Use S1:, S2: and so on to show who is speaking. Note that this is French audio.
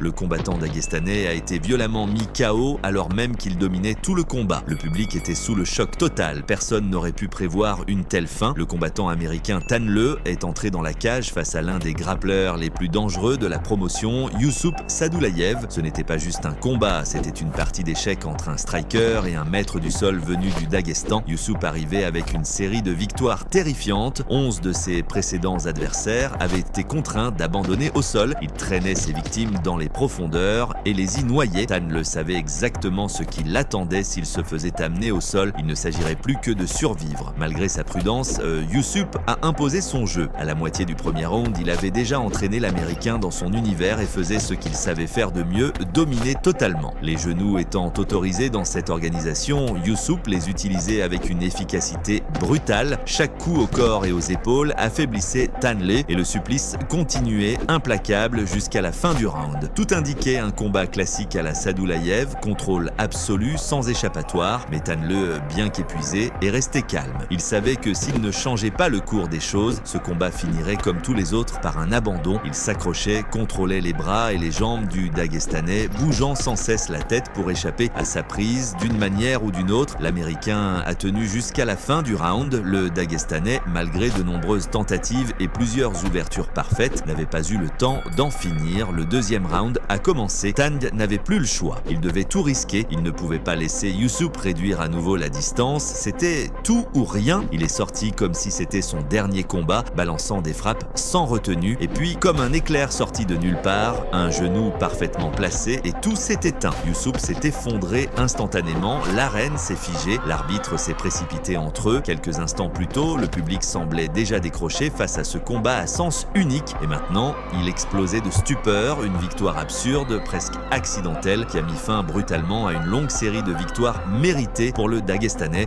S1: Le combattant daguestanais a été violemment mis KO alors même qu'il dominait tout le combat. Le public était sous le choc total, personne n'aurait pu prévoir une telle fin. Le combattant américain Tan Le est entré dans la cage face à l'un des grappleurs les plus dangereux de la promotion, Youssoup Sadoulayev. Ce n'était pas juste un combat, c'était une partie d'échecs entre un striker et un maître du sol venu du Daghestan. Youssoup arrivait avec une série de victoires terrifiantes. 11 de ses précédents adversaires avaient été contraints d'abandonner au sol. Il traînait ses victimes dans les profondeurs et les y noyait. Tan Le savait exactement ce qui l'attendait s'il se faisait amener au sol. Il ne s'agirait plus que de survivre. Malgré sa prudence, Youssoup a imposé son jeu. À la moitié du premier round, il avait déjà entraîné l'Américain dans son univers et faisait ce qu'il savait faire de mieux, dominer totalement. Les genoux étant autorisés dans cette organisation, Youssoup les utilisait avec une efficacité brutale. Chaque coup au corps et aux épaules affaiblissait Tan Le et le supplice continuait implacable jusqu'à la fin du round. Tout indiquait un combat classique à la Sadoulayev, contrôle absolu sans échappatoire, mais Tan Le, bien qu'épuisé, est resté calme. Il savait que s'il ne changeait pas le cours des choses, ce combat finirait comme tous les autres par un abandon. Il s'accrochait, contrôlait les bras et les jambes du Daguestanais, bougeant sans cesse la tête pour échapper à sa prise d'une manière ou d'une autre. L'Américain a tenu jusqu'à la fin du round. Le Daguestanais, malgré de nombreuses tentatives et plusieurs ouvertures parfaites, n'avait pas eu le temps d'en finir. Le deuxième round a commencé. Tan n'avait plus le choix. Il devait tout risquer. Il ne pouvait pas laisser Youssoup réduire à nouveau la distance. C'était tout ou rien. Il est sorti comme si c'était son dernier combat, balançant des frappes sans retenue. Et puis, comme un éclair sorti de nulle part, un genou parfaitement placé et tout s'est éteint. Youssoup s'est effondré instantanément. L'arène s'est figée. L'arbitre s'est précipité entre eux. Quelques instants plus tôt, le public semblait déjà décroché face à ce combat à sens unique. Et maintenant, il explosait de stupeur. Une victoire absurde, presque accidentelle, qui a mis fin brutalement à une longue série de victoires méritées pour le Daguestanais.